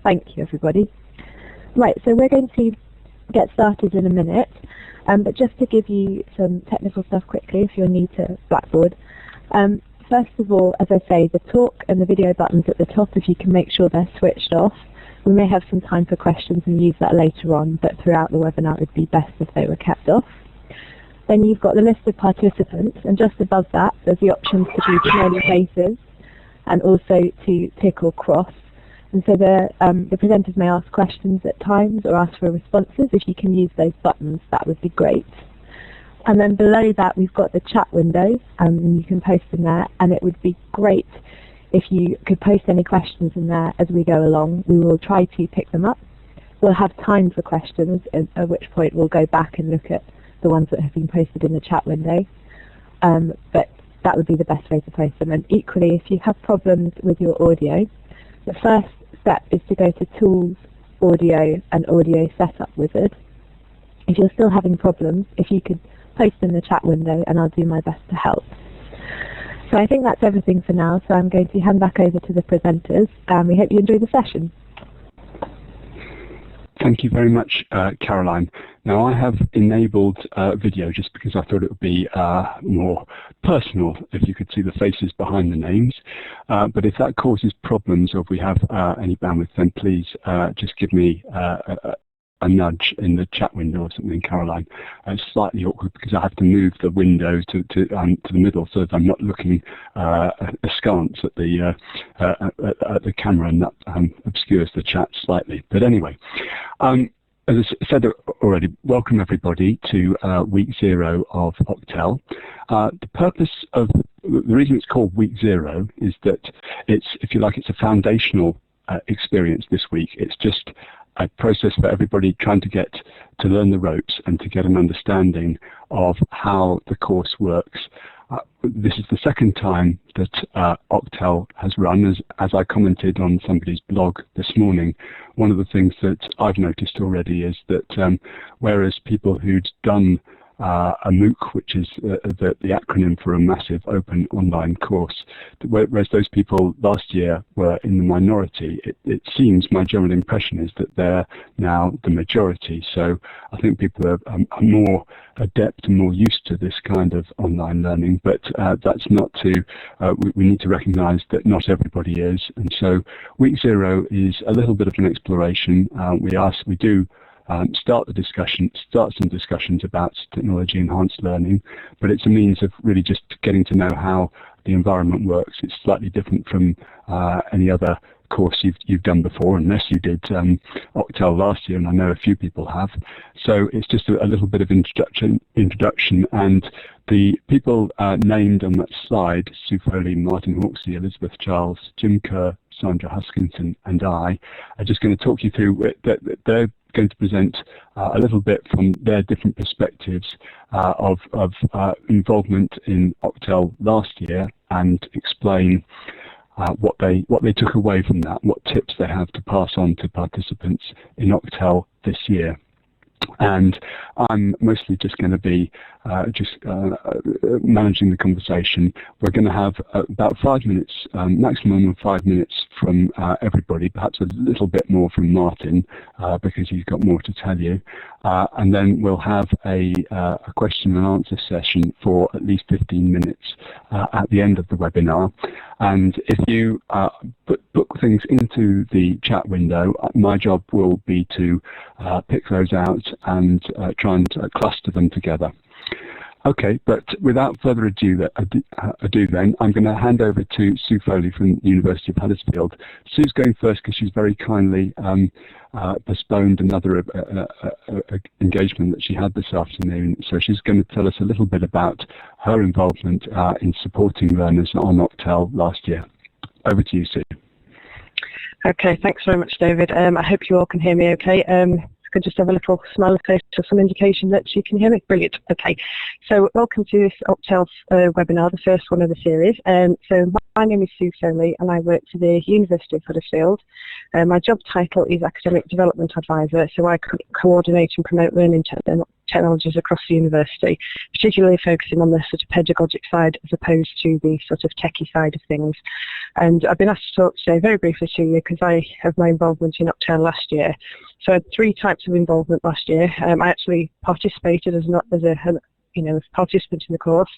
Thank you, everybody. Right, so we're going to get started in a minute, but just to give you some technical stuff quickly if you're new to Blackboard. First of all, as I say, the talk and the video buttons at the top, if you can make sure they're switched off. We may have some time for questions and use that later on, but throughout the webinar it would be best if they were kept off. Then you've got the list of participants, and just above that there's the options to do smiley faces and also to tick or cross. And so the presenters may ask questions at times or ask for responses. If you can use those buttons, that would be great. And then below that we've got the chat window, and you can post in there, and it would be great if you could post any questions in there as we go along. We will try to pick them up. We'll have time for questions, at which point we'll go back and look at the ones that have been posted in the chat window. But that would be the best way to post them. And equally, if you have problems with your audio, the first step is to go to Tools, Audio and Audio Setup Wizard. If you're still having problems, if you could post in the chat window and I'll do my best to help. So I think that's everything for now, so I'm going to hand back over to the presenters, and we hope you enjoy the session. Thank you very much, Caroline. Now I have enabled video just because I thought it would be more personal if you could see the faces behind the names. But if that causes problems or if we have any bandwidth, then please just give me a nudge in the chat window or something, Caroline. It's slightly awkward because I have to move the window to the middle so that I'm not looking askance at the camera, and that obscures the chat slightly. But anyway, as I said already, welcome everybody to week 0 of ocTEL. The purpose of the reason it's called week 0 is that it's, if you like, it's a foundational experience this week. It's just a process for everybody trying to get to learn the ropes and to get an understanding of how the course works. This is the second time that ocTEL has run. As I commented on somebody's blog this morning, one of the things that I've noticed already is that whereas people who'd done a MOOC, which is the acronym for a massive open online course, whereas those people last year were in the minority, it seems, my general impression is that they're now the majority. So I think people are more adept and more used to this kind of online learning, but that's not to, we need to recognize that not everybody is. And so week 0 is a little bit of an exploration. We do start some discussions about technology enhanced learning, but it's a means of really just getting to know how the environment works. It's slightly different from any other course you've done before, unless you did ocTEL last year, and I know a few people have. So it's just a little bit of introduction, and the people named on that slide, Sue Foley, Martin Hawksey, Elizabeth Charles, Jim Kerr, Sandra Huskinson, and I are just going to talk you through that. They're going to present a little bit from their different perspectives of involvement in ocTEL last year, and explain what they took away from that, what tips they have to pass on to participants in ocTEL this year. And I'm mostly just going to be managing the conversation. We're going to have about 5 minutes, maximum of 5 minutes from everybody, perhaps a little bit more from Martin because he's got more to tell you. And then we'll have a question and answer session for at least 15 minutes at the end of the webinar. And if you book things into the chat window, my job will be to pick those out and try and cluster them together. Okay, but without further ado then, I'm going to hand over to Sue Foley from the University of Huddersfield. Sue's going first because she's very kindly postponed another engagement that she had this afternoon. So she's going to tell us a little bit about her involvement in supporting learners on ocTEL last year. Over to you, Sue. Okay, thanks very much, David. I hope you all can hear me okay. I could just have a little smiley face or some indication that you can hear me. Brilliant. Okay, so welcome to this ocTEL webinar, the first one of the series. So my name is Sue Foley and I work for the University of Huddersfield. My job title is Academic Development Advisor, so I coordinate and promote learning technologies across the university, particularly focusing on the sort of pedagogic side as opposed to the sort of techie side of things. And I've been asked to talk today very briefly to you because I have my involvement in ocTEL last year. So I had 3 types of involvement last year. I actually participated as a participant in the course.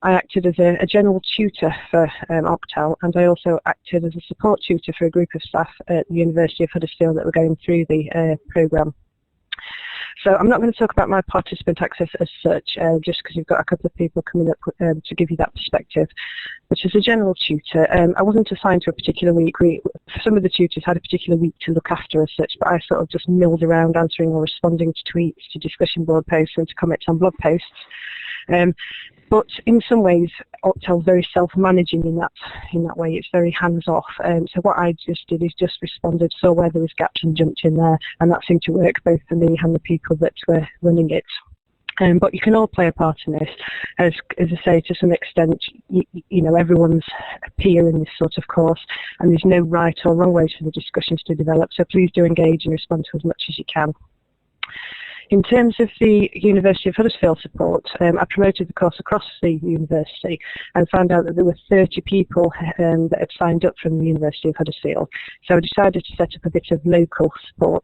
I acted as a general tutor for ocTEL, and I also acted as a support tutor for a group of staff at the University of Huddersfield that were going through the programme. So I'm not going to talk about my participant access as such, just because you've got a couple of people coming up to give you that perspective. But as a general tutor, I wasn't assigned to a particular week. Some of the tutors had a particular week to look after as such, but I sort of just milled around answering or responding to tweets, to discussion board posts and to comments on blog posts. But in some ways, ocTEL is very self-managing in that way. It's very hands-off. So what I just did is just responded, saw where there was gaps and jumped in there, and that seemed to work both for me and the people that were running it. But you can all play a part in this. As I say, to some extent, you know, everyone's a peer in this sort of course, and there's no right or wrong ways for the discussions to develop. So please do engage and respond to as much as you can. In terms of the University of Huddersfield support, I promoted the course across the university and found out that there were 30 people that had signed up from the University of Huddersfield. So I decided to set up a bit of local support.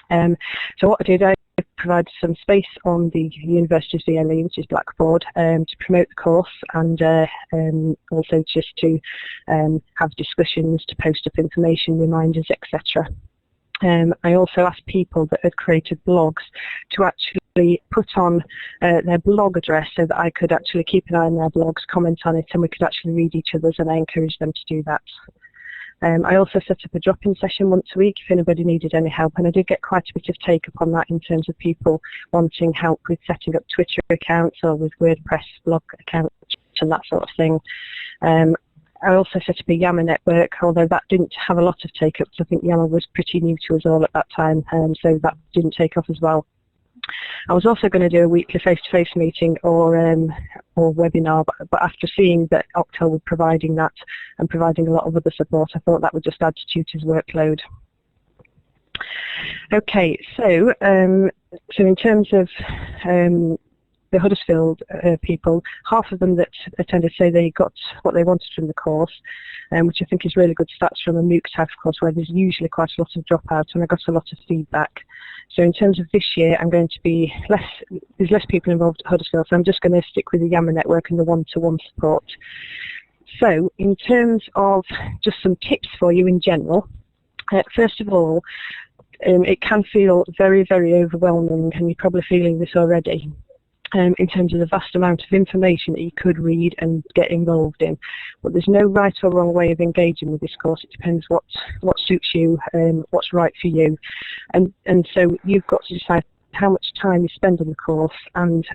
So what I did, I provided some space on the university's VLE, which is Blackboard, to promote the course and also just to have discussions, to post up information, reminders, etc. I also asked people that had created blogs to actually put on their blog address so that I could actually keep an eye on their blogs, comment on it, and we could actually read each other's, and I encouraged them to do that. I also set up a drop-in session once a week if anybody needed any help, and I did get quite a bit of take-up on that in terms of people wanting help with setting up Twitter accounts or with WordPress blog accounts and that sort of thing. I also set up a Yammer network, although that didn't have a lot of take-up because I think Yammer was pretty new to us all at that time, so that didn't take off as well. I was also going to do a weekly face-to-face meeting or webinar, but after seeing that ocTEL were providing that and providing a lot of other support, I thought that would just add to tutors' workload. Okay, so in terms of the Huddersfield people, half of them that attended say they got what they wanted from the course, which I think is really good stats from a MOOC type of course where there's usually quite a lot of dropouts, and I got a lot of feedback. So in terms of this year, I'm going to be there's less people involved at Huddersfield, so I'm just going to stick with the Yammer network and the one-to-one support. So in terms of just some tips for you in general, first of all, it can feel very, very overwhelming, and you're probably feeling this already. In terms of the vast amount of information that you could read and get involved in. But there's no right or wrong way of engaging with this course. It depends what suits you, what's right for you. And so you've got to decide how much time you spend on the course and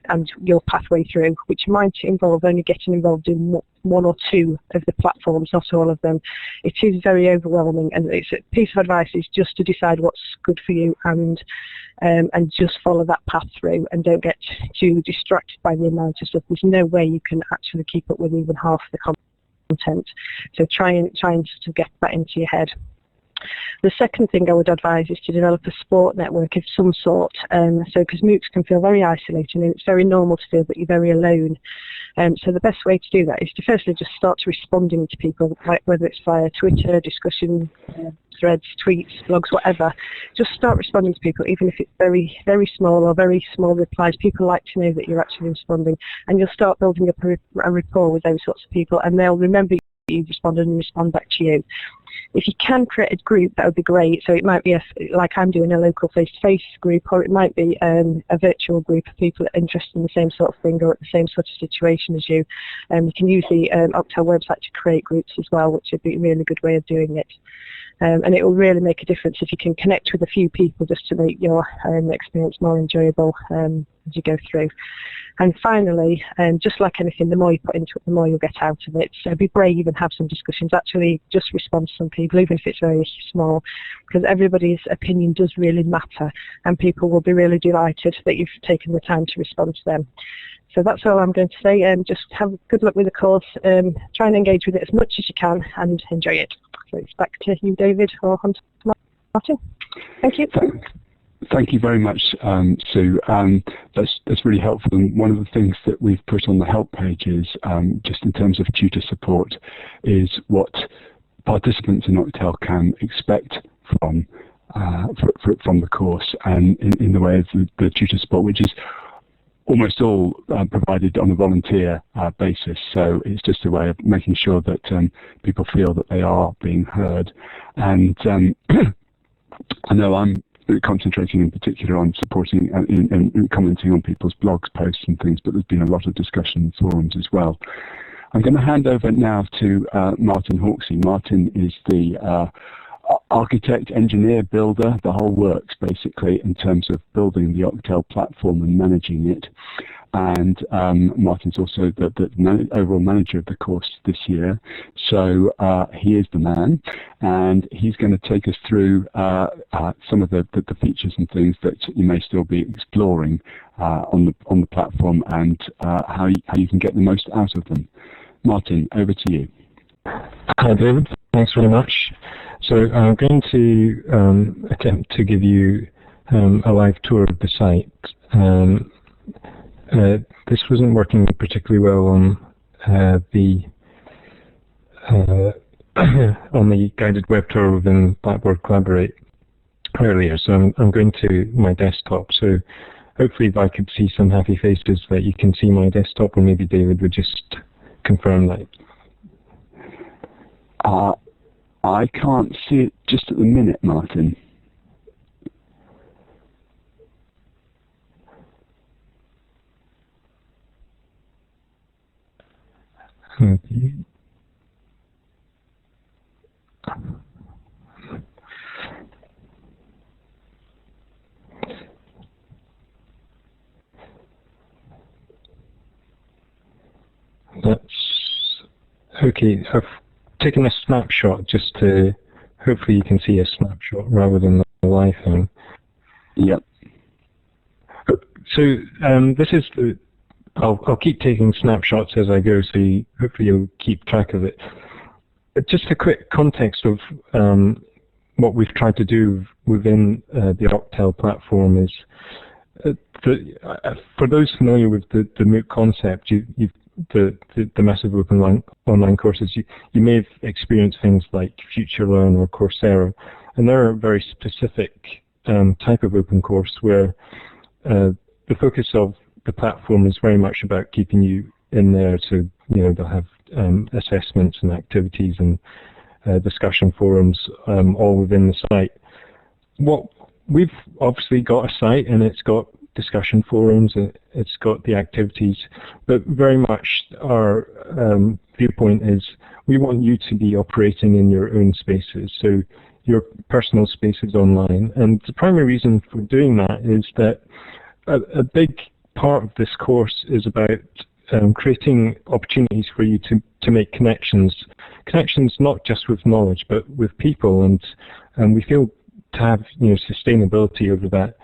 your pathway through, which might involve only getting involved in one or two of the platforms, not all of them. It is very overwhelming, and it's a piece of advice is just to decide what's good for you and just follow that path through, and don't get too distracted by the amount of stuff. There's no way you can actually keep up with even half the content. So try and sort of get that into your head. The second thing I would advise is to develop a support network of some sort. So because MOOCs can feel very isolating, and it's very normal to feel that you're very alone. So the best way to do that is to firstly just start responding to people, like whether it's via Twitter, discussion, threads, tweets, blogs, whatever. Just start responding to people, even if it's very, very small or very small replies. People like to know that you're actually responding, and you'll start building up a rapport with those sorts of people, and they'll remember you've responded and respond back to you. If you can create a group, that would be great. So it might be like I'm doing, a local face-to-face group, or it might be a virtual group of people that are interested in the same sort of thing or at the same sort of situation as you. You can use the ocTEL website to create groups as well, which would be a really good way of doing it. And it will really make a difference if you can connect with a few people just to make your experience more enjoyable as you go through. And finally, just like anything, the more you put into it, the more you'll get out of it. So be brave and have some discussions. Actually, just respond to some people, even if it's very small, because everybody's opinion does really matter, and people will be really delighted that you've taken the time to respond to them. So that's all I'm going to say. Just have good luck with the course. Try and engage with it as much as you can and enjoy it. So it's back to you, David, or Hunter Martin. Thank you. Thank you very much, Sue. That's really helpful. And one of the things that we've put on the help pages, just in terms of tutor support, is what participants in ocTEL can expect from the course, and in the way of the tutor support, which is almost all provided on a volunteer basis. So it's just a way of making sure that people feel that they are being heard. And I know I'm concentrating in particular on supporting and commenting on people's blogs, posts and things, but there's been a lot of discussion in forums as well. I'm going to hand over now to Martin Hawksey. Martin is the architect, engineer, builder, the whole works basically in terms of building the ocTEL platform and managing it. And Martin's also the overall manager of the course this year. So he is the man, and he's going to take us through some of the features and things that you may still be exploring on the platform, and how you can get the most out of them. Martin, over to you. Hi David, thanks very much. So I'm going to attempt to give you a live tour of the site. This wasn't working particularly well on the guided web tour within Blackboard Collaborate earlier, so I'm going to my desktop. So hopefully if I could see some happy faces that you can see my desktop, or maybe David would just confirm that. I can't see it just at the minute, Martin. Okay. That's okay. I've taken a snapshot just to, hopefully you can see a snapshot rather than the live thing. Yep. So this is the, I'll keep taking snapshots as I go, so hopefully you'll keep track of it. But just a quick context of what we've tried to do within the ocTEL platform is, for those familiar with the MOOC concept, the massive open online courses, you may have experienced things like FutureLearn or Coursera, and they're a very specific type of open course where the focus of the platform is very much about keeping you in there. So they'll have assessments and activities and discussion forums all within the site. We've obviously got a site, and it's got discussion forums, it's got the activities, but very much our viewpoint is we want you to be operating in your own spaces, so your personal spaces online. And the primary reason for doing that is that a big part of this course is about creating opportunities for you to make connections not just with knowledge but with people, and we feel to have sustainability over that,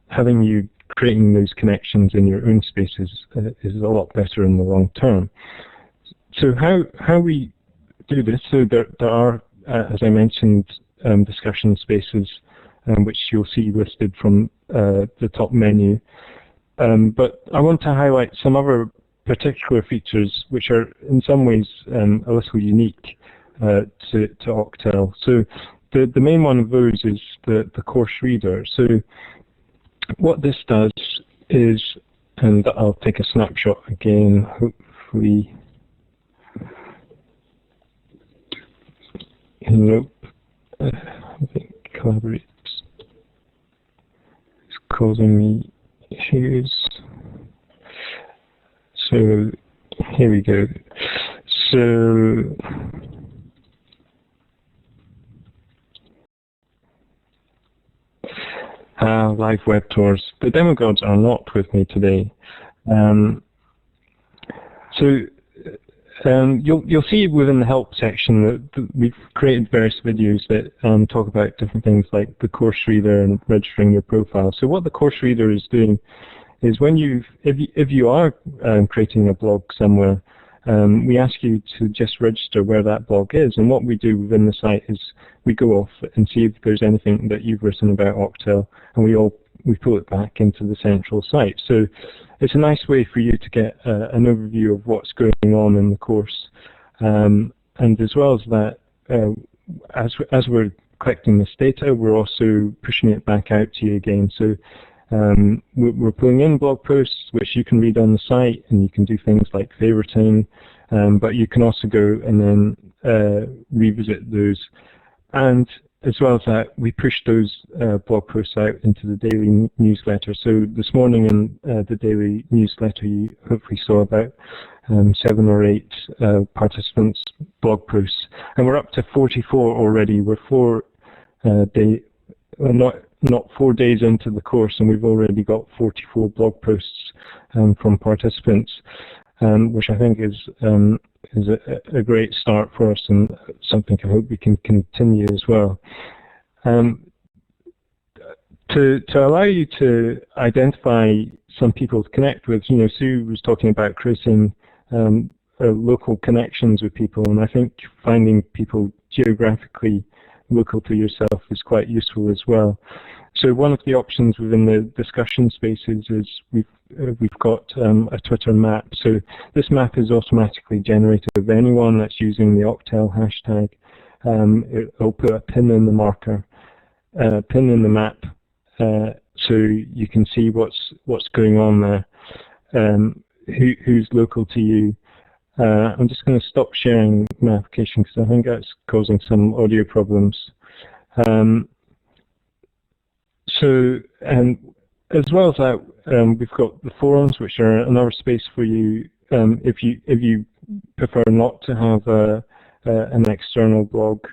having you creating those connections in your own spaces is a lot better in the long term. So how we do this, so there are, as I mentioned, discussion spaces which you'll see listed from the top menu. But I want to highlight some other particular features which are in some ways a little unique to ocTEL. So the main one of those is the course reader. So what this does is, and I'll take a snapshot again, hopefully. Nope. I think Collaborate is causing me issues. So here we go. So live web tours. The demo gods are not with me today. You'll see within the help section that we've created various videos that talk about different things like the course reader and registering your profile. So what the course reader is doing is if you are creating a blog somewhere, we ask you to just register where that blog is, and what we do within the site is we go off and see if there's anything that you've written about ocTEL, and we pull it back into the central site. So it's a nice way for you to get an overview of what's going on in the course. And as well as that, as we're collecting this data, we're also pushing it back out to you again. So we're pulling in blog posts, which you can read on the site, and you can do things like favoriting, but you can also go and then revisit those. And as well as that, we push those blog posts out into the daily newsletter. So this morning in the daily newsletter, you hopefully saw about 7 or 8 participants' blog posts, and we're up to 44 already. We're not 4 days into the course, and we've already got 44 blog posts from participants, which I think is a great start for us, and something I hope we can continue as well. To allow you to identify some people to connect with, Sue was talking about creating local connections with people, and I think finding people geographically local to yourself is quite useful as well. So one of the options within the discussion spaces is we've got a Twitter map. So this map is automatically generated of anyone that's using the ocTEL hashtag. It'll put a pin in the marker, pin in the map, so you can see what's going on there, who's local to you. I'm just going to stop sharing my application because I think that's causing some audio problems. As well as that, we've got the forums, which are another space for you if you prefer not to have an external blog,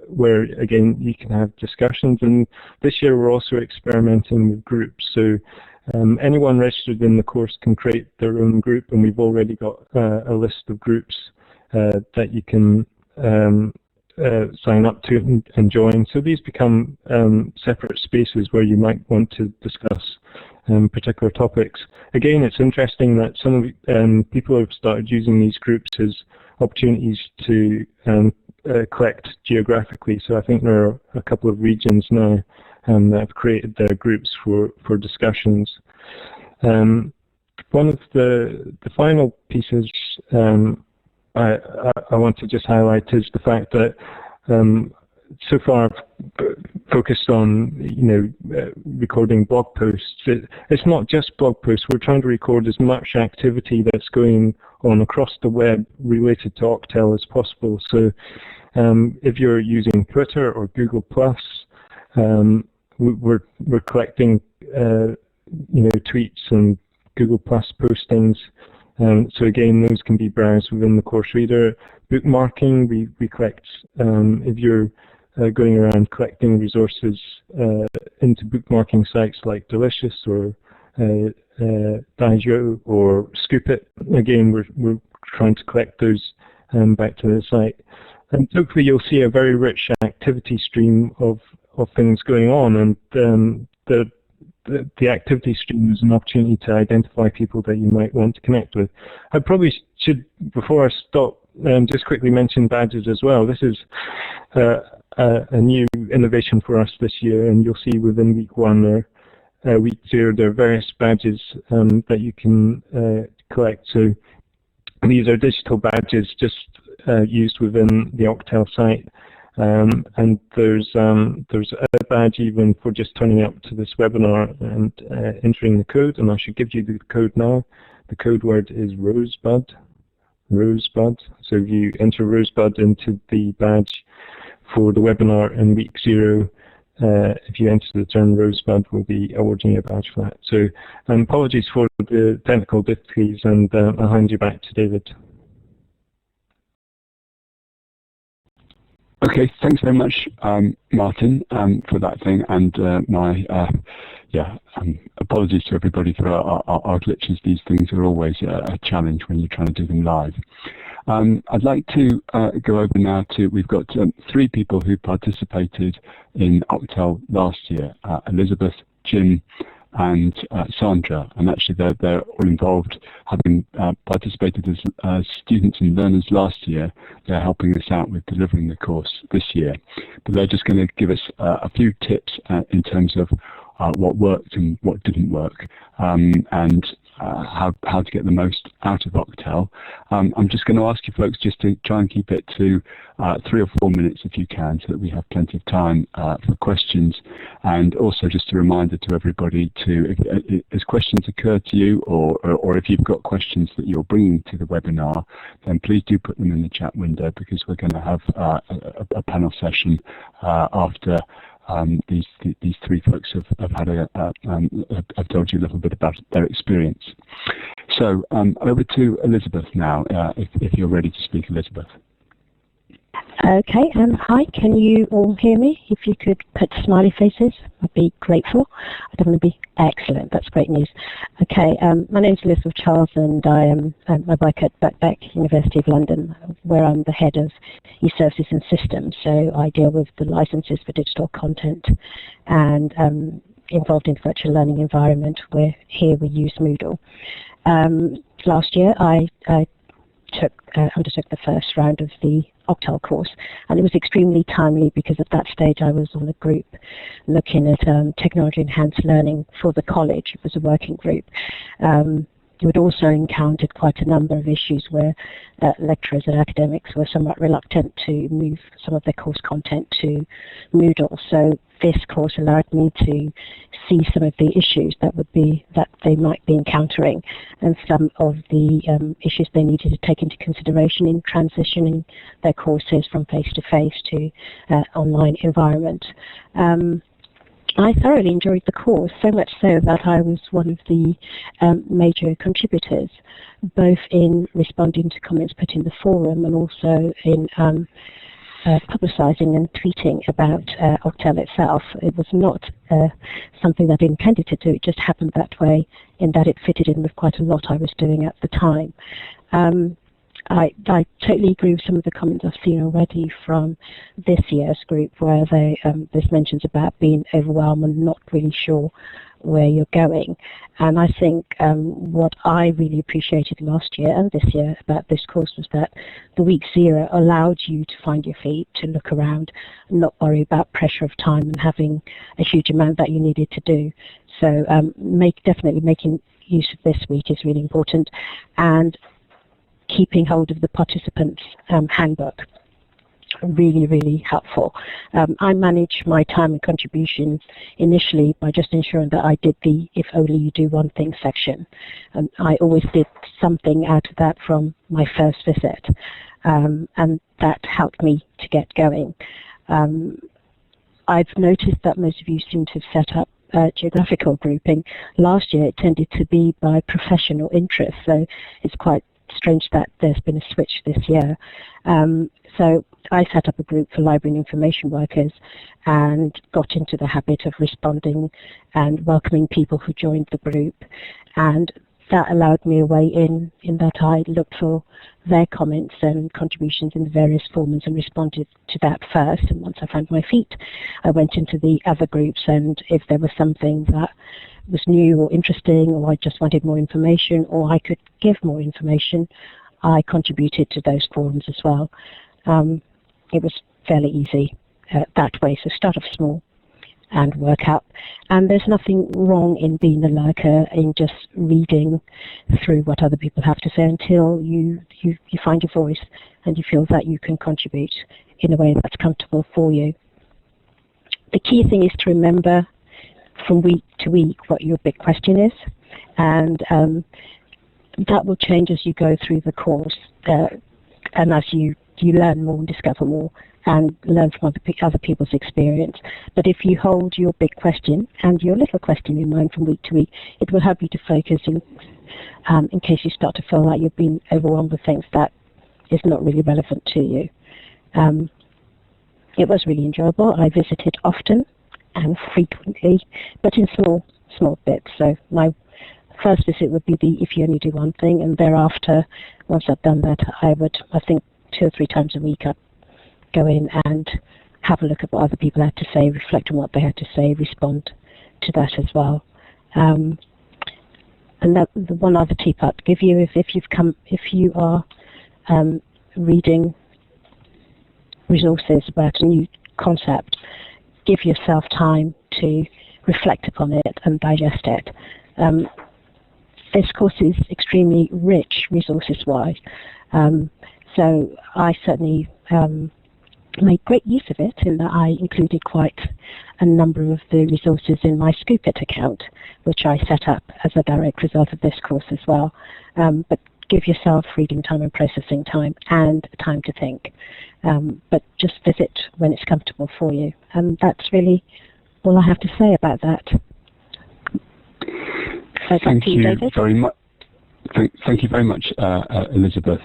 where again you can have discussions. And this year we're also experimenting with groups. So anyone registered in the course can create their own group, and we've already got a list of groups that you can sign up to and join. So these become separate spaces where you might want to discuss particular topics. Again, it's interesting that some of people have started using these groups as opportunities to collect geographically. So I think there are a couple of regions now that have created their groups for discussions. One of the final pieces I want to just highlight is the fact that so far I've focused on recording blog posts. It's not just blog posts. We're trying to record as much activity that's going on across the web related to ocTEL as possible. So if you're using Twitter or Google+, we're collecting tweets and Google+ postings. So again, those can be browsed within the course reader. Bookmarking, we collect, if you're going around collecting resources into bookmarking sites like Delicious or Daijou or Scoopit, again, we're trying to collect those back to the site. And hopefully you'll see a very rich activity stream of things going on, and the activity stream is an opportunity to identify people that you might want to connect with. I probably should, before I stop, just quickly mention badges as well. This is a new innovation for us this year, and you'll see within week 1 or week 2 there are various badges that you can collect. So these are digital badges just used within the ocTEL site. And there's a badge even for just turning up to this webinar and entering the code, and I should give you the code now. The code word is Rosebud. Rosebud. So if you enter Rosebud into the badge for the webinar in week 0, if you enter the term Rosebud, we'll be awarding you a badge for that. So apologies for the technical difficulties, and I'll hand you back to David. Okay, thanks very much, Martin, for that thing, and apologies to everybody for our glitches. These things are always a challenge when you're trying to do them live. I'd like to go over now to, we've got 3 people who participated in ocTEL last year, Elizabeth, Jim, and Sandra, and actually they're all involved, having participated as students and learners last year. They're helping us out with delivering the course this year, but they're just going to give us a few tips in terms of what worked and what didn't work, and how to get the most out of ocTEL. I'm just going to ask you folks just to try and keep it to 3 or 4 minutes if you can, so that we have plenty of time for questions. And also just a reminder to everybody to, if as questions occur to you, or if you've got questions that you're bringing to the webinar, then please do put them in the chat window, because we're going to have a panel session after these three folks have had have told you a little bit about their experience. So over to Elizabeth now, if you're ready to speak, Elizabeth. Okay, hi, can you all hear me? If you could put smiley faces, I'd be grateful. I don't want to be excellent, that's great news. Okay, my name's Elizabeth Charles, and I work at Birkbeck, University of London, where I'm the head of e-services and systems. So I deal with the licenses for digital content and involved in virtual learning environment, where here we use Moodle. Last year I undertook the first round of the ocTEL course, and it was extremely timely because at that stage I was on a group looking at technology enhanced learning for the college. It was a working group. You had also encountered quite a number of issues where lecturers and academics were somewhat reluctant to move some of their course content to Moodle. So this course allowed me to see some of the issues that they might be encountering, and some of the issues they needed to take into consideration in transitioning their courses from face-to-face to online environment. I thoroughly enjoyed the course, so much so that I was one of the major contributors, both in responding to comments put in the forum and also in publicising and tweeting about ocTEL itself. It was not something that I intended to do, it just happened that way, in that it fitted in with quite a lot I was doing at the time. I totally agree with some of the comments I've seen already from this year's group, where there's mentions about being overwhelmed and not really sure where you're going. And I think what I really appreciated last year and this year about this course was that the week 0 allowed you to find your feet, to look around, and not worry about pressure of time and having a huge amount that you needed to do. So definitely making use of this week is really important, and keeping hold of the participants' handbook. Really, really helpful. I manage my time and contributions initially by just ensuring that I did the "if only you do one thing" section. And I always did something out of that from my first visit, and that helped me to get going. I've noticed that most of you seem to have set up geographical grouping. Last year it tended to be by professional interest, so it's quite strange that there's been a switch this year. So I set up a group for library and information workers and got into the habit of responding and welcoming people who joined the group, and that allowed me a way in that I looked for their comments and contributions in the various forums and responded to that first. And once I found my feet, I went into the other groups, and if there was something that was new or interesting, or I just wanted more information, or I could give more information, I contributed to those forums as well. It was fairly easy that way, so start off small and work up. And there's nothing wrong in being a lurker, in just reading through what other people have to say until you find your voice and you feel that you can contribute in a way that's comfortable for you. The key thing is to remember from week to week what your big question is, and that will change as you go through the course, and as you learn more and discover more and learn from other people's experience. But if you hold your big question and your little question in mind from week to week, it will help you to focus in case you start to feel like you've been overwhelmed with things that is not really relevant to you. It was really enjoyable. I visited often and frequently, but in small bits. So my first visit would be the "if you only do one thing," and thereafter, once I've done that, I think 2 or 3 times a week I'd go in and have a look at what other people had to say, reflect on what they had to say, respond to that as well. And that, the one other tip I'd give you, if you are reading resources about a new concept, give yourself time to reflect upon it and digest it. This course is extremely rich resources-wise, so I certainly made great use of it in that I included quite a number of the resources in my Scoopit account, which I set up as a direct result of this course as well. But give yourself reading time and processing time and time to think. But just visit when it's comfortable for you. And that's really all I have to say about that. So Thank you David. very much. Thank you very much, Elizabeth.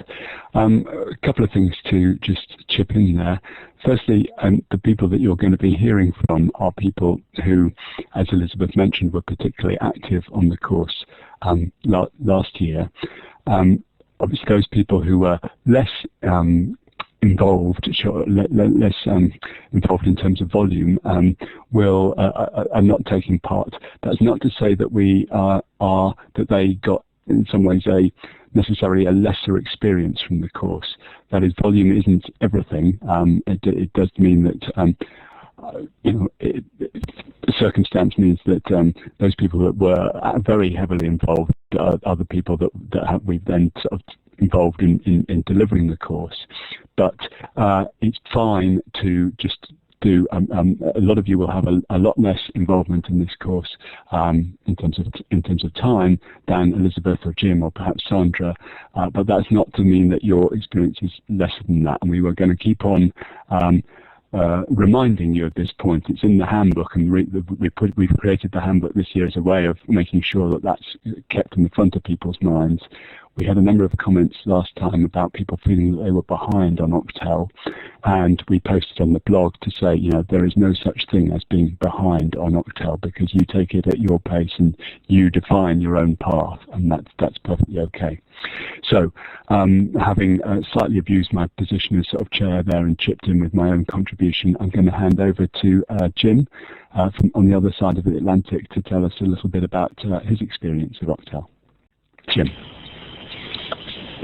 A couple of things to just chip in there. Firstly, the people that you're going to be hearing from are people who, as Elizabeth mentioned, were particularly active on the course last year. Obviously, those people who were less involved, less involved in terms of volume, are not taking part. That's not to say that that they got in some ways necessarily a lesser experience from the course. That is, volume isn't everything. It does mean that the circumstance means that those people that were very heavily involved are the people that we've then sort of involved in delivering the course. But it's fine to just do. A lot of you will have a lot less involvement in this course in terms of time than Elizabeth or Jim or perhaps Sandra. But that's not to mean that your experience is lesser than that. And we were going to keep on reminding you at this point. It's in the handbook, and we've created the handbook this year as a way of making sure that that's kept in the front of people's minds. We had a number of comments last time about people feeling that they were behind on ocTEL, and we posted on the blog to say, there is no such thing as being behind on ocTEL, because you take it at your pace and you define your own path, and that's perfectly okay. So, having slightly abused my position as sort of chair there and chipped in with my own contribution, I'm going to hand over to Jim from on the other side of the Atlantic to tell us a little bit about his experience of ocTEL. Jim.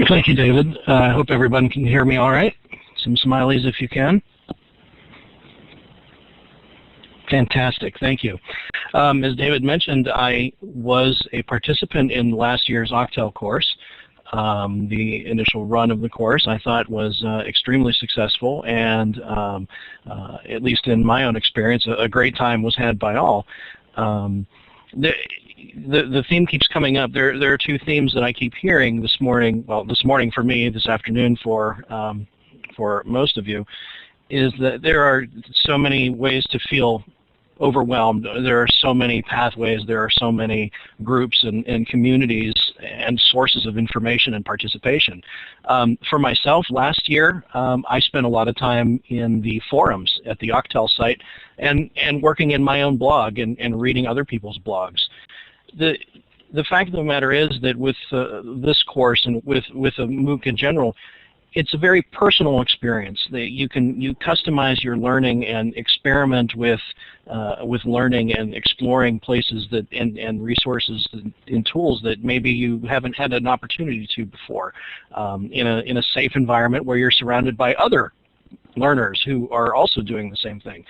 Thank you, David. I hope everyone can hear me all right. Some smileys if you can. Fantastic, thank you. As David mentioned, I was a participant in last year's ocTEL course. The initial run of the course I thought was extremely successful, and at least in my own experience, a great time was had by all. The theme keeps coming up. There are two themes that I keep hearing this morning. Well, this morning for me, this afternoon for most of you, is that there are so many ways to feel overwhelmed. There are so many pathways. There are so many groups and communities and sources of information and participation. For myself, last year, I spent a lot of time in the forums at the ocTEL site and working in my own blog and reading other people's blogs. The fact of the matter is that with this course and with a MOOC in general, it's a very personal experience. That you customize your learning and experiment with learning and exploring places that and resources and tools that maybe you haven't had an opportunity to before, in a safe environment where you're surrounded by other learners who are also doing the same thing.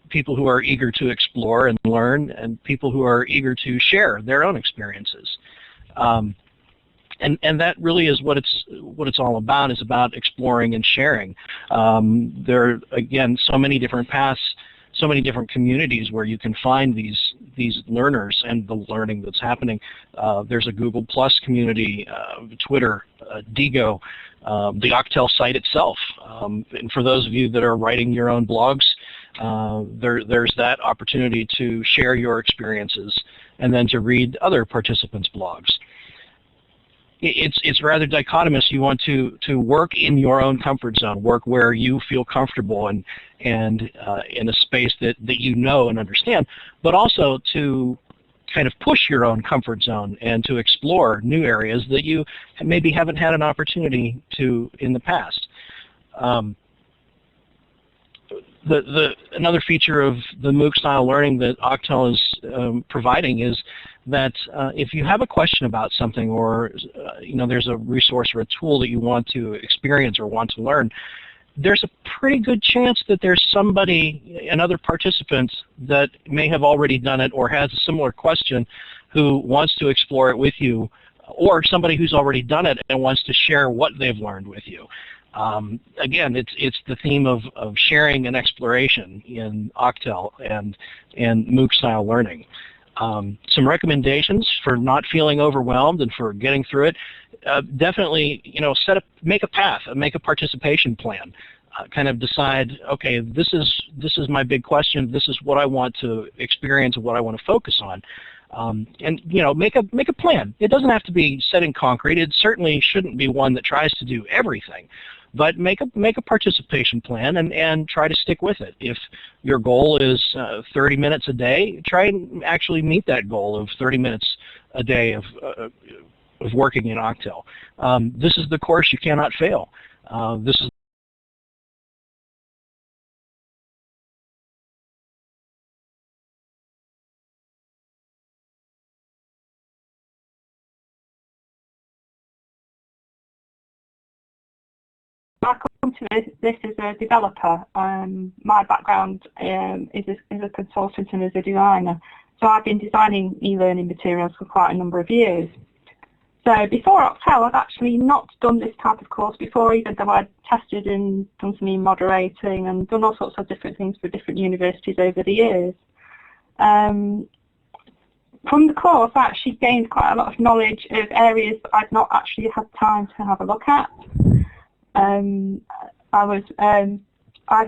People who are eager to explore and learn, and people who are eager to share their own experiences. And that really is what it's all about, is about exploring and sharing. There are, again, so many different paths, so many different communities where you can find these learners and the learning that's happening. There's a Google Plus community, Twitter, Digo, the ocTEL site itself. And for those of you that are writing your own blogs, there's that opportunity to share your experiences and then to read other participants' blogs. It's rather dichotomous. You want to work in your own comfort zone, work where you feel comfortable and in a space that you know and understand, but also to kind of push your own comfort zone and to explore new areas that you maybe haven't had an opportunity to in the past. Another feature of the MOOC style learning that ocTEL is providing is that if you have a question about something, or there's a resource or a tool that you want to experience or want to learn, there's a pretty good chance that there's somebody, another participant, that may have already done it or has a similar question who wants to explore it with you, or somebody who's already done it and wants to share what they've learned with you. Again, it's the theme of sharing and exploration in ocTEL and MOOC-style learning. Some recommendations for not feeling overwhelmed and for getting through it. Definitely, make a path, make a participation plan. Kind of decide, okay, this is my big question. This is what I want to experience and what I want to focus on. And make a plan. It doesn't have to be set in concrete. It certainly shouldn't be one that tries to do everything. But make a participation plan and try to stick with it. If your goal is 30 minutes a day, try and actually meet that goal of 30 minutes a day of working in ocTEL. This is the course you cannot fail. This is I come to this as a developer. My background is a consultant and as a designer. So I've been designing e-learning materials for quite a number of years. So before ocTEL, I'd actually not done this type of course before, even though I'd tested and done some e-moderating and done all sorts of different things for different universities over the years. From the course, I actually gained quite a lot of knowledge of areas that I'd not actually had time to have a look at. I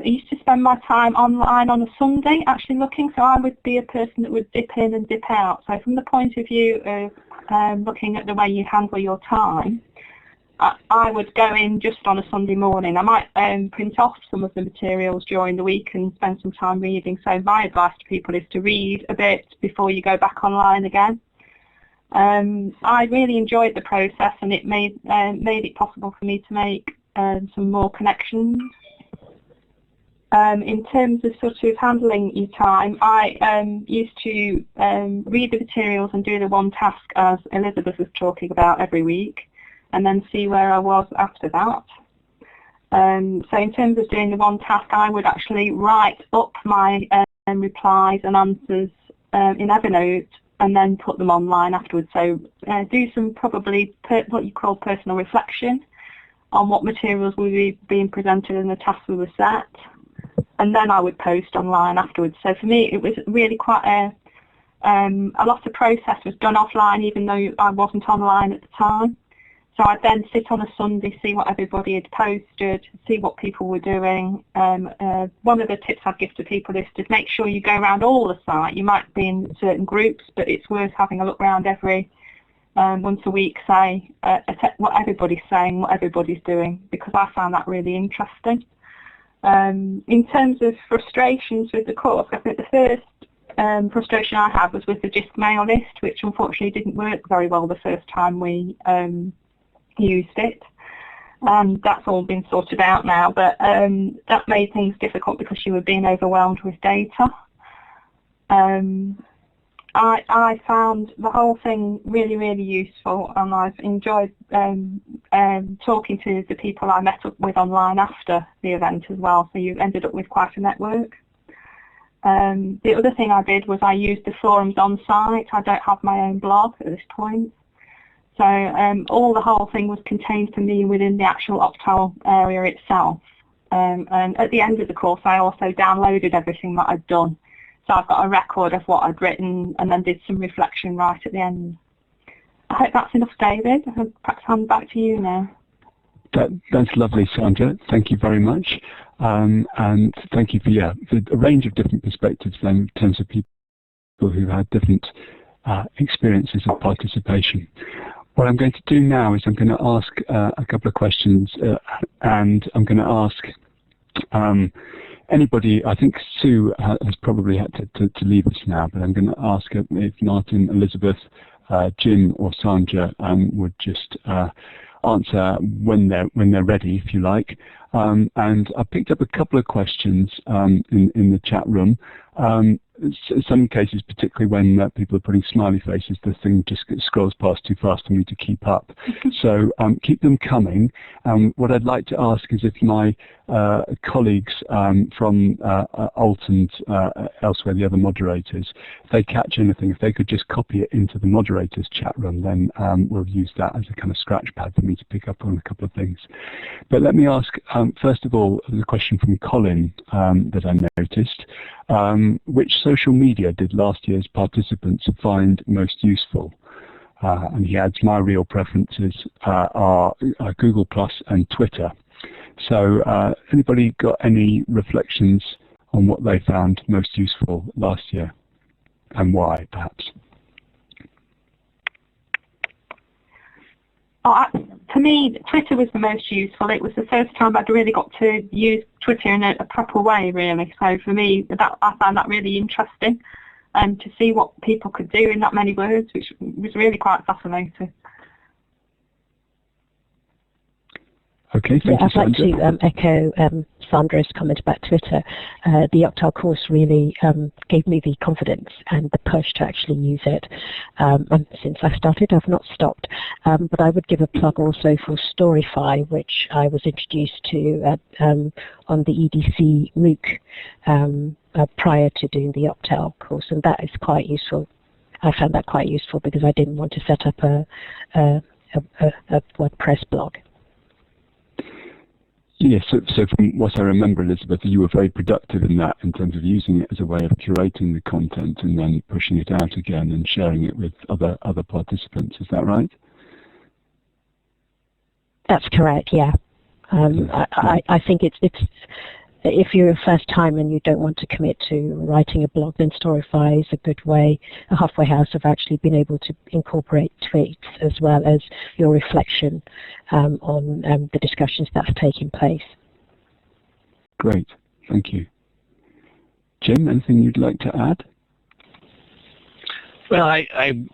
used to spend my time online on a Sunday actually looking, so I would be a person that would dip in and dip out. So from the point of view of looking at the way you handle your time, I would go in just on a Sunday morning. I might print off some of the materials during the week and spend some time reading. So my advice to people is to read a bit before you go back online again. I really enjoyed the process, and it made it possible for me to make some more connections. In terms of sort of handling your time, I used to read the materials and do the one task as Elizabeth was talking about every week, and then see where I was after that. So in terms of doing the one task, I would actually write up my replies and answers in Evernote and then put them online afterwards. So do some probably what you call personal reflection on what materials will be being presented and the tasks we were set. And then I would post online afterwards. So for me, it was really quite a lot of process was done offline, even though I wasn't online at the time. So I'd then sit on a Sunday, see what everybody had posted, see what people were doing. One of the tips I'd give to people is to make sure you go around all the site. You might be in certain groups, but it's worth having a look around every once a week, say, what everybody's saying, what everybody's doing, because I found that really interesting. In terms of frustrations with the course, I think the first frustration I had was with the JISC mail list, which unfortunately didn't work very well the first time we used it. And that's all been sorted out now, but that made things difficult because you were being overwhelmed with data. I found the whole thing really, really useful, and I've enjoyed talking to the people I met up with online after the event as well, so you ended up with quite a network. The other thing I did was I used the forums on site. I don't have my own blog at this point. So the whole thing was contained for me within the actual ocTEL area itself. And at the end of the course, I also downloaded everything that I'd done. So I've got a record of what I'd written and then did some reflection right at the end. I hope that's enough, David. I'll perhaps hand back to you now. That's lovely, Sandra. Thank you very much. And thank you for a range of different perspectives then, in terms of people who had different experiences of participation. What I'm going to do now is I'm going to ask a couple of questions, and I'm going to ask anybody. I think Sue has probably had to leave us now, but I'm going to ask if Martin, Elizabeth, Jim or Sandra would just answer when they're ready, if you like. And I picked up a couple of questions in the chat room. Some cases, particularly when people are putting smiley faces, the thing just scrolls past too fast for me to keep up. So keep them coming. What I'd like to ask is if my colleagues from Alt and elsewhere, the other moderators, if they catch anything, if they could just copy it into the moderators chat room, then we'll use that as a kind of scratch pad for me to pick up on a couple of things. But let me ask, first of all, the question from Colin that I noticed. Which social media did last year's participants find most useful? And he adds, my real preferences are Google Plus and Twitter. So anybody got any reflections on what they found most useful last year and why, perhaps? To me, Twitter was the most useful. It was the first time I'd really got to use Twitter in a proper way, really. So for me, I found that really interesting, and to see what people could do in that many words, which was really quite fascinating. Okay, thank you, I'd like to echo Sandra's comment about Twitter. The ocTEL course really gave me the confidence and the push to actually use it. And since I started, I've not stopped. But I would give a plug also for Storyfy, which I was introduced to on the EDC MOOC prior to doing the ocTEL course, and that is quite useful. I found that quite useful because I didn't want to set up a WordPress blog. Yes, so from what I remember, Elizabeth, you were very productive in that, in terms of using it as a way of curating the content and then pushing it out again and sharing it with other participants. Is that right? That's correct. Yeah, I think it's if you're a first time and you don't want to commit to writing a blog, then Storyfy is a good way, a halfway house of actually being able to incorporate tweets as well as your reflection on the discussions that's taking place. Great, thank you. Jim, anything you'd like to add? Well, I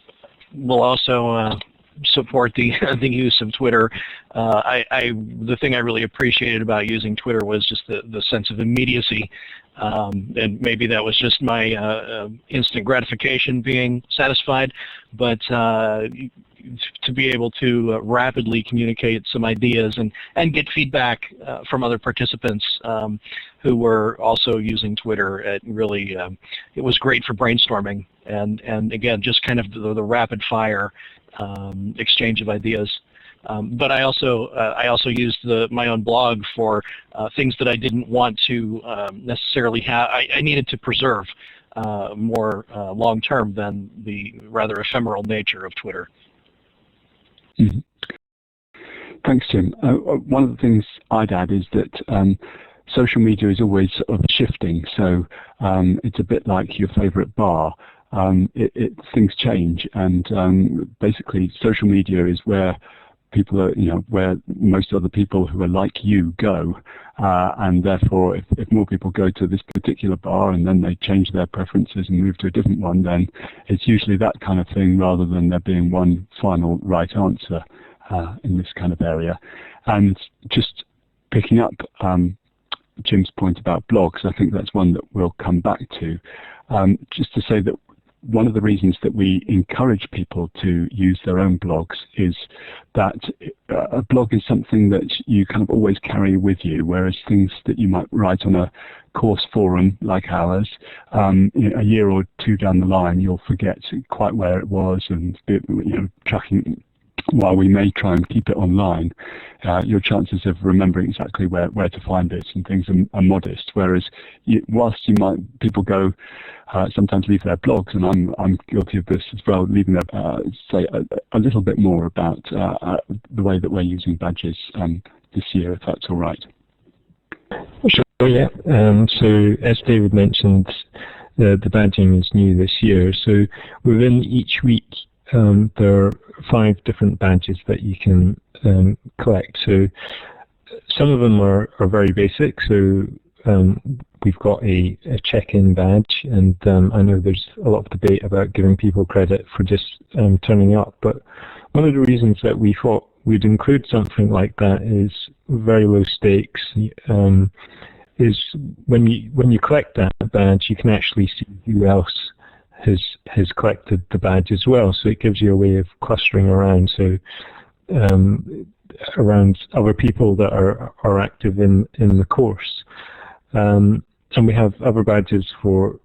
will also support the use of Twitter. The thing I really appreciated about using Twitter was just the sense of immediacy, and maybe that was just my instant gratification being satisfied, but to be able to rapidly communicate some ideas and get feedback from other participants who were also using Twitter, it really it was great for brainstorming and again just kind of the rapid fire exchange of ideas. But I also used my own blog for things that I didn't want to necessarily have. I needed to preserve more long term than the rather ephemeral nature of Twitter. Mm-hmm. Thanks, Jim. One of the things I'd add is that social media is always sort of shifting, so it's a bit like your favorite bar. Things change, and basically social media is where people are, where most other people who are like you go, and therefore if more people go to this particular bar and then they change their preferences and move to a different one, then it's usually that kind of thing rather than there being one final right answer in this kind of area. And just picking up Jim's point about blogs, I think that's one that we'll come back to. Just to say that one of the reasons that we encourage people to use their own blogs is that a blog is something that you kind of always carry with you, whereas things that you might write on a course forum like ours, a year or two down the line, you'll forget quite where it was, and tracking. While we may try and keep it online, your chances of remembering exactly where to find it and things are modest. Whereas, whilst people go sometimes leave their blogs, and I'm guilty of this as well, leaving say a little bit more about the way that we're using badges this year, if that's all right. Sure, yeah. So as David mentioned, the badging is new this year. So within each week, there are 5 different badges that you can collect. So some of them are very basic. So we've got a check-in badge, and I know there's a lot of debate about giving people credit for just turning up. But one of the reasons that we thought we'd include something like that is very low stakes. Is when you collect that badge, you can actually see who else has collected the badge as well, so it gives you a way of clustering around. So around other people that are active in the course. And we have other badges for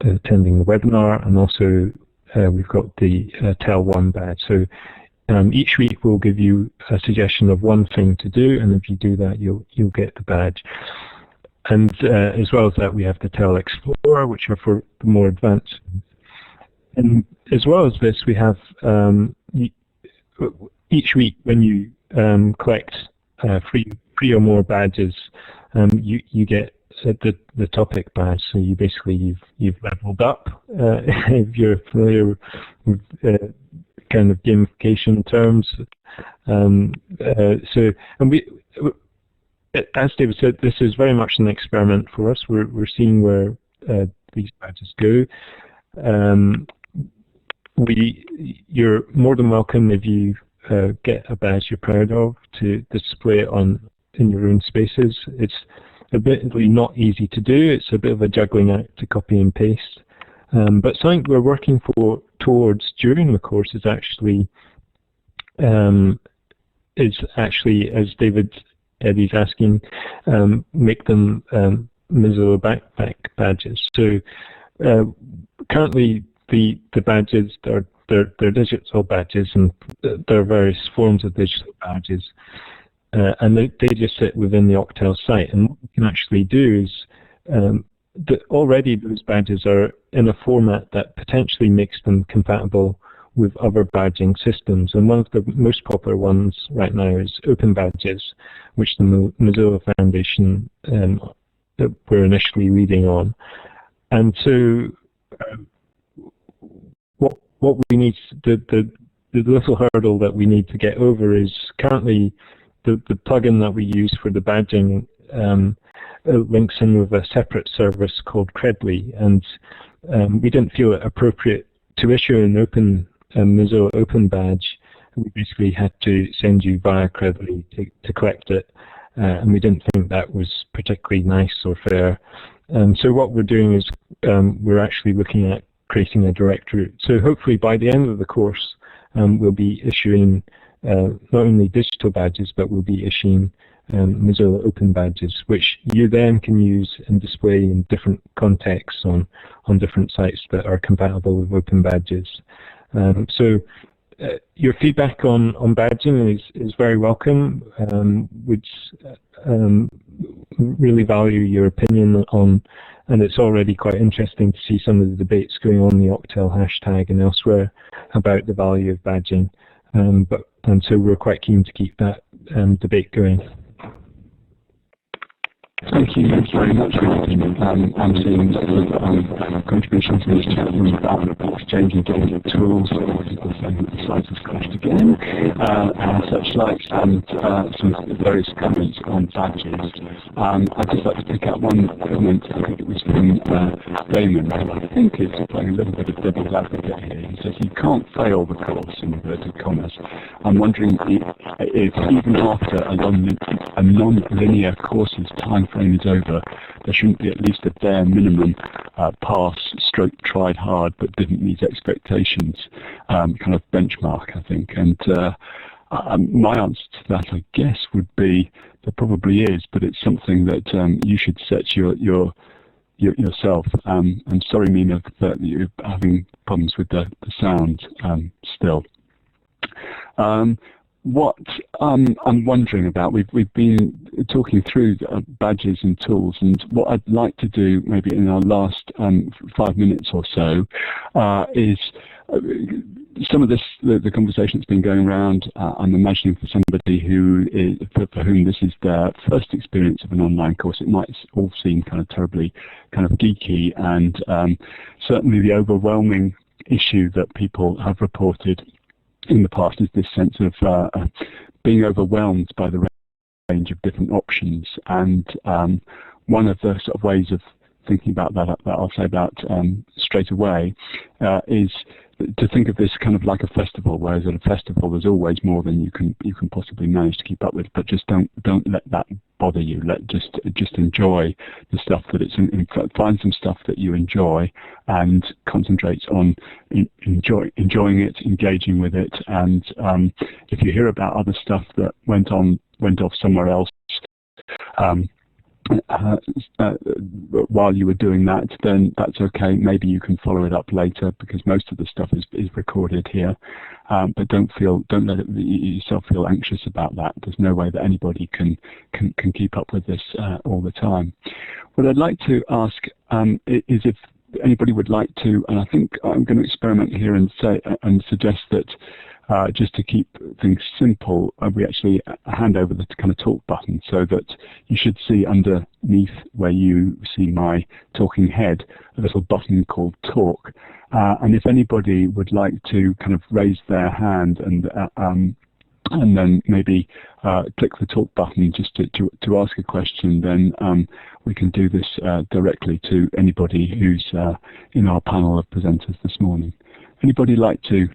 attending the webinar, and also we've got the TEL 1 badge. So each week we'll give you a suggestion of one thing to do, and if you do that, you'll get the badge. And as well as that, we have the TEL Explorer, which are for the more advanced. And as well as this, we have each week when you collect three or more badges, you get the topic badge. So you basically you've leveled up. If you're familiar with kind of gamification terms. And we, as David said, this is very much an experiment for us. We're seeing where these badges go. You're more than welcome if you get a badge you're proud of to display it in your own spaces. It's admittedly not easy to do. It's a bit of a juggling act to copy and paste. But something we're working towards during the course is actually, as David Eddie's asking, make them Mozilla backpack badges. So currently the badges they're digital badges, and there are various forms of digital badges, and they just sit within the ocTEL site. And what we can actually do is already those badges are in a format that potentially makes them compatible with other badging systems. And one of the most popular ones right now is Open Badges, which the Mozilla Foundation were initially leading on. And so what we need, the little hurdle that we need to get over is currently the plugin that we use for the badging links in with a separate service called Credly, and we didn't feel it appropriate to issue an open Mozilla Open badge. We basically had to send you via Credly to collect it, and we didn't think that was particularly nice or fair. So what we're doing is we're actually looking at creating a direct route. So hopefully by the end of the course, we'll be issuing not only digital badges, but we'll be issuing Mozilla Open badges, which you then can use and display in different contexts on different sites that are compatible with Open badges. So your feedback on badging is very welcome. We'd really value your opinion on, and it's already quite interesting to see some of the debates going on the ocTEL hashtag and elsewhere about the value of badging. And so we're quite keen to keep that debate going. Thank you very much. I'm seeing contributions in this chat room about exchanging different tools, the slides have crashed again, and such like, and some various comments on badges. I'd just like to pick up one comment. I think it was from Damon, who I think is playing a little bit of devil's advocate here. He says you can't fail the course, in inverted commas. I'm wondering if even after a non-linear course's time frame is over, there shouldn't be at least a bare minimum pass stroke tried hard but didn't meet expectations kind of benchmark, I think. And my answer to that, I guess, would be there probably is, but it's something that you should set yourself. I'm sorry, Mina, that you're having problems with the sound still. What I'm wondering about, we've been talking through badges and tools, and what I'd like to do maybe in our last 5 minutes or so is some of this, the conversation that's been going around, I'm imagining for somebody for whom this is their first experience of an online course, it might all seem kind of terribly kind of geeky, and certainly the overwhelming issue that people have reported in the past is this sense of being overwhelmed by the range of different options. And one of the sort of ways of thinking about that I'll say about straight away is to think of this kind of like a festival, whereas at a festival there's always more than you can possibly manage to keep up with. But just don't let that bother you. Just enjoy the stuff that it's in. Find some stuff that you enjoy and concentrate on enjoying it, engaging with it. And if you hear about other stuff that went off somewhere else while you were doing that, then that's okay. Maybe you can follow it up later, because most of the stuff is recorded here. But don't let yourself feel anxious about that. There's no way that anybody can keep up with this all the time. What I'd like to ask is if anybody would like to, and I think I'm going to experiment here and suggest that just to keep things simple, we actually hand over the kind of talk button, so that you should see underneath where you see my talking head a little button called talk. And if anybody would like to kind of raise their hand and then maybe click the talk button just to ask a question, then we can do this directly to anybody who's in our panel of presenters this morning. Anybody like to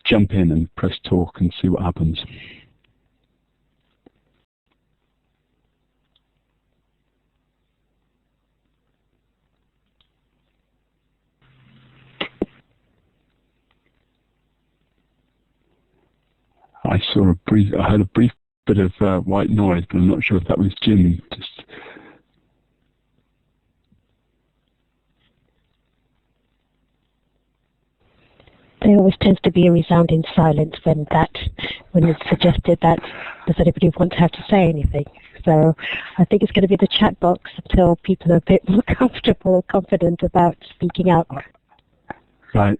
jump in and press talk and see what happens? I heard a brief bit of white noise, but I'm not sure if that was Jim. There always tends to be a resounding silence when it's suggested that does anybody want to have to say anything. So I think it's going to be the chat box until people are a bit more comfortable, confident about speaking out. Right.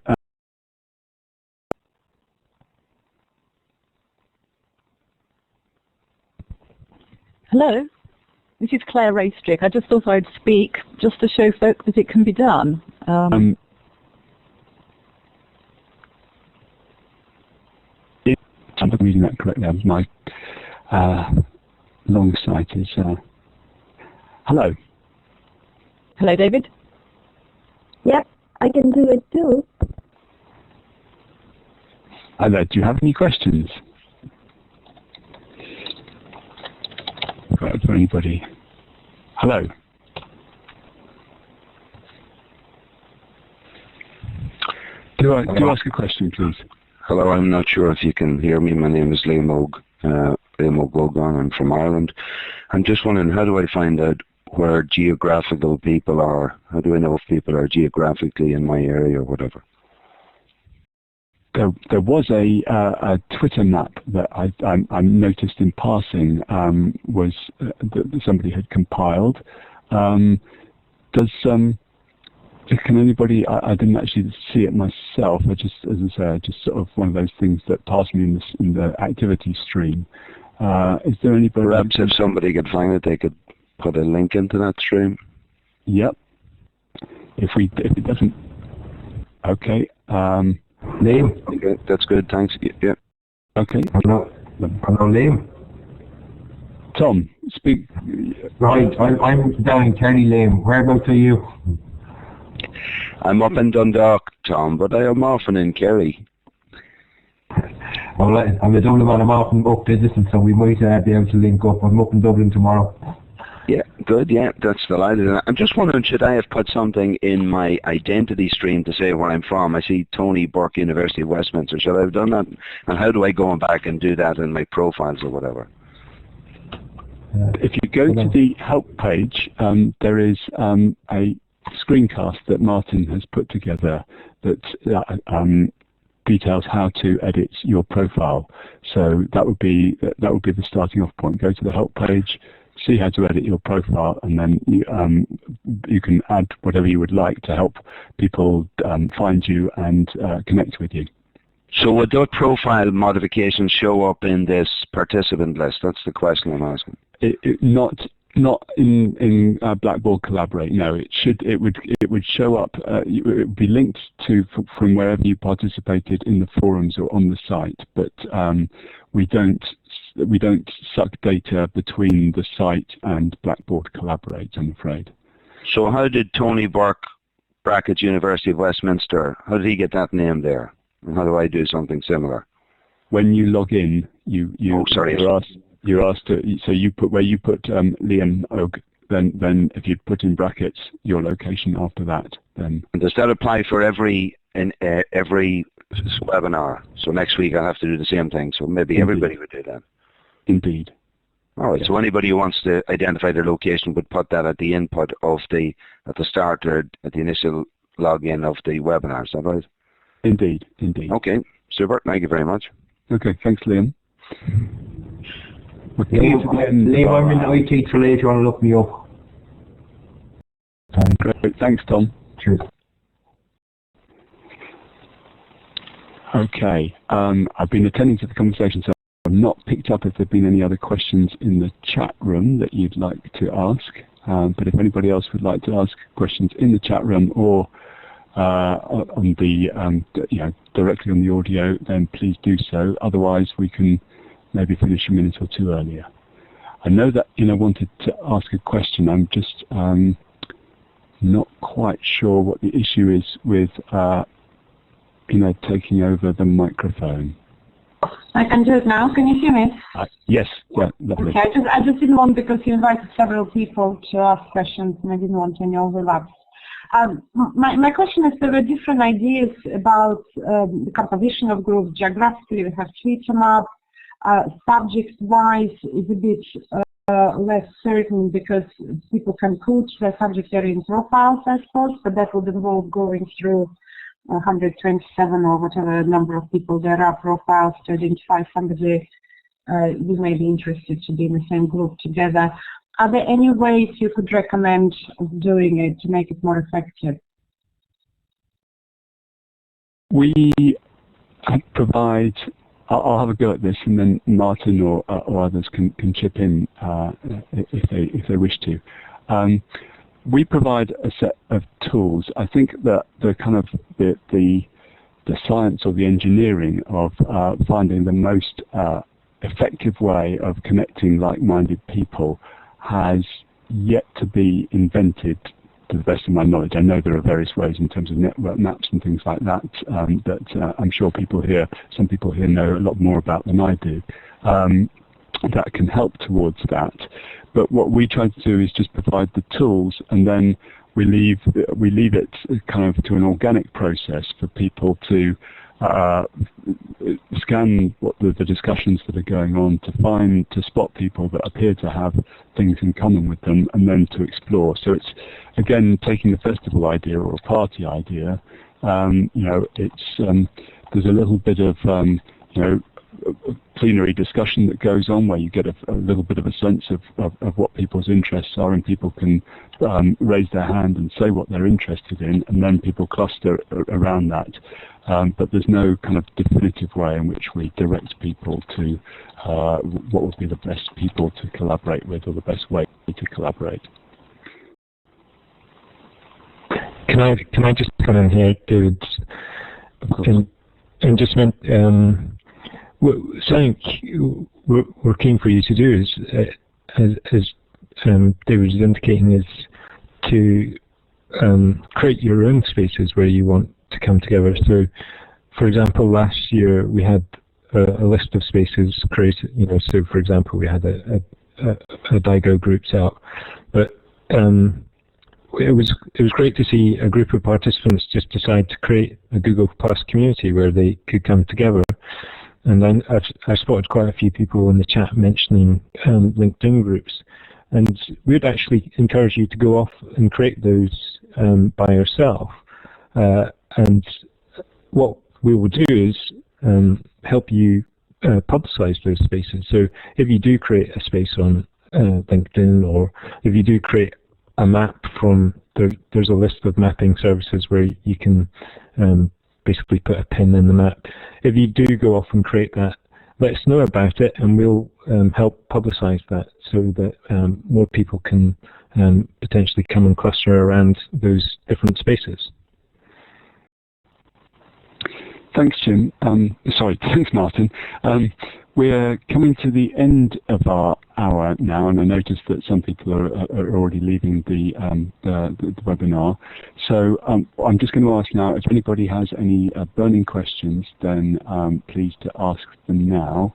Hello, this is Claire Raystrick. I just thought I'd speak just to show folk that it can be done. I'm reading that correctly. My long sight is. Hello. Hello, David. Yep, I can do it too. Hello. Do you have any questions for anybody? Hello. Do ask a question, please. Hello, I'm not sure if you can hear me. My name is Liam O'Gogan. I'm from Ireland. I'm just wondering, how do I find out where geographical people are? How do I know if people are geographically in my area or whatever? There was a Twitter map that I noticed in passing that somebody had compiled. Can anybody? I didn't actually see it myself. As I say, just sort of one of those things that passed me in the activity stream. Is there anybody? Perhaps if somebody could find it, they could put a link into that stream. Yep. If it doesn't, okay. Liam. Okay, that's good. Thanks. Yeah. Okay. Hello, Liam. Tom, speak. Right, I'm down in Kerry, Liam. Whereabouts are you? I'm up in Dundalk, Tom, but I am often in Kerry. Well, I'm a Dublin man. I'm often up visiting, so we might be able to link up. I'm up in Dublin tomorrow. Yeah, good. Yeah, that's delighted. I'm just wondering, should I have put something in my identity stream to say where I'm from? I see Tony Burke, University of Westminster. Should I have done that? And how do I go back and do that in my profiles or whatever? If you go to the help page, there is a screencast that Martin has put together that details how to edit your profile. So that would be the starting off point. Go to the help page, see how to edit your profile, and then you can add whatever you would like to help people find you and connect with you. So would that profile modifications show up in this participant list? That's the question I'm asking. Not in Blackboard Collaborate. No, it would show up. It would be linked to from wherever you participated in the forums or on the site. But we don't suck data between the site and Blackboard Collaborate, I'm afraid. So how did Tony Burke brackets University of Westminster. How did he get that name there? And how do I do something similar? When you log in, Oh, sorry. you're asked to, so you put where you put Liam Og, then if you put in brackets your location after that, then. And does that apply for every webinar? So next week I'll have to do the same thing. So maybe everybody would do that. Indeed. All right. Yeah. So anybody who wants to identify their location would put that at the input of at the start or at the initial login of the webinar. Is that right? Indeed. Okay. Super. Thank you very much. Okay. Thanks, Liam. Liam, I'm in IT Today if you want to look me up. Great. Thanks, Tom. Cheers. Okay. I've been attending to the conversation, so I've not picked up if there have been any other questions in the chat room that you'd like to ask. But if anybody else would like to ask questions in the chat room or on the directly on the audio, then please do so. Otherwise, we can maybe finish a minute or two earlier. I know that wanted to ask a question. I'm just not quite sure what the issue is with taking over the microphone. I can do it now. Can you hear me? Yes. Yeah. Lovely. Okay. I just didn't want, because you invited several people to ask questions, and I didn't want any overlaps. My question is, there are different ideas about the composition of groups. Geographically, we have switched them up. Subject-wise is a bit less certain, because people can put their subject area in profiles, I suppose, but that would involve going through 127 or whatever number of people there are profiles to identify somebody you may be interested to be in the same group together. Are there any ways you could recommend of doing it to make it more effective? We provide, I'll have a go at this, and then Martin or others can chip in if they wish to. We provide a set of tools. I think that the science or the engineering of finding the most effective way of connecting like-minded people has yet to be invented, to the best of my knowledge. I know there are various ways in terms of network maps and things like that that I'm sure some people here know a lot more about than I do, that can help towards that. But what we try to do is just provide the tools, and then we leave it kind of to an organic process for people to scan what the discussions that are going on, to spot people that appear to have things in common with them, and then to explore. So it's again taking the festival idea or a party idea. There's a little bit of plenary discussion that goes on where you get a little bit of a sense of what people's interests are, and people can raise their hand and say what they're interested in, and then people cluster around that. But there's no kind of definitive way in which we direct people to what would be the best people to collaborate with, or the best way to collaborate. Can I just come in here, David? And just meant something we're keen for you to do is, as David was indicating, is to create your own spaces where you want to come together. So, for example, last year we had a list of spaces created. So for example, we had a DIGO group set up, but it was great to see a group of participants just decide to create a Google Plus community where they could come together. And then I've spotted quite a few people in the chat mentioning LinkedIn groups. And we'd actually encourage you to go off and create those by yourself. And what we will do is help you publicize those spaces. So if you do create a space on LinkedIn, or if you do create a map from, there's a list of mapping services where you can basically put a pin in the map. If you do go off and create that, let us know about it, and we'll help publicize that so that more people can potentially come and cluster around those different spaces. Thanks, Jim. Thanks, Martin. We're coming to the end of our hour now, and I noticed that some people are already leaving the webinar. So I'm just going to ask now, if anybody has any burning questions, then please to ask them now.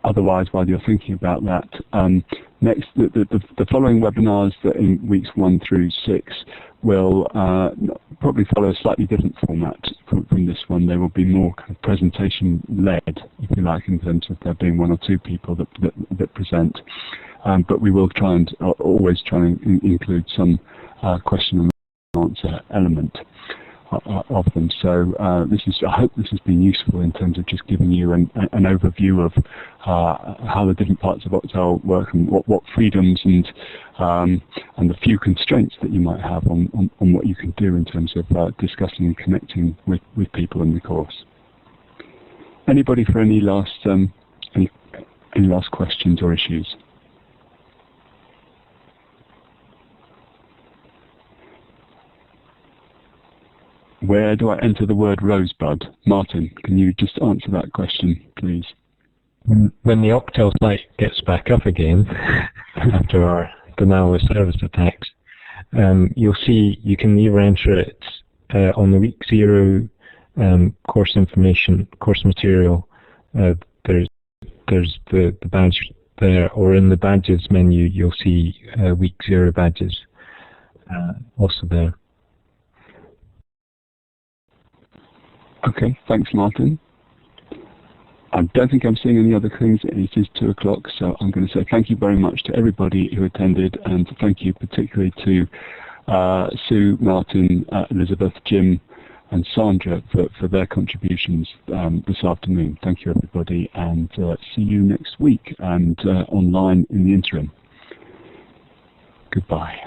Otherwise, while you're thinking about that, next the following webinars that in weeks 1 through 6 will probably follow a slightly different format from this one. They will be more kind of presentation-led, if you like, in terms of there being 1 or 2 people that present. But we will try and always try and include some question and answer element of them. So I hope this has been useful in terms of just giving you an overview of how the different parts of ocTEL work and what freedoms and the few constraints that you might have on what you can do in terms of discussing and connecting with people in the course. Anybody for any last questions or issues? Where do I enter the word rosebud? Martin, can you just answer that question, please? When the ocTEL site gets back up again after our denial of service attacks, you'll see you can either enter it on the week 0 course information, course material. There's the badge there, or in the badges menu you'll see week 0 badges also there. Okay, thanks, Martin. I don't think I'm seeing any other things. It is 2 o'clock, so I'm going to say thank you very much to everybody who attended, and thank you particularly to Sue, Martin, Elizabeth, Jim, and Sandra for their contributions this afternoon. Thank you, everybody, and see you next week and online in the interim. Goodbye.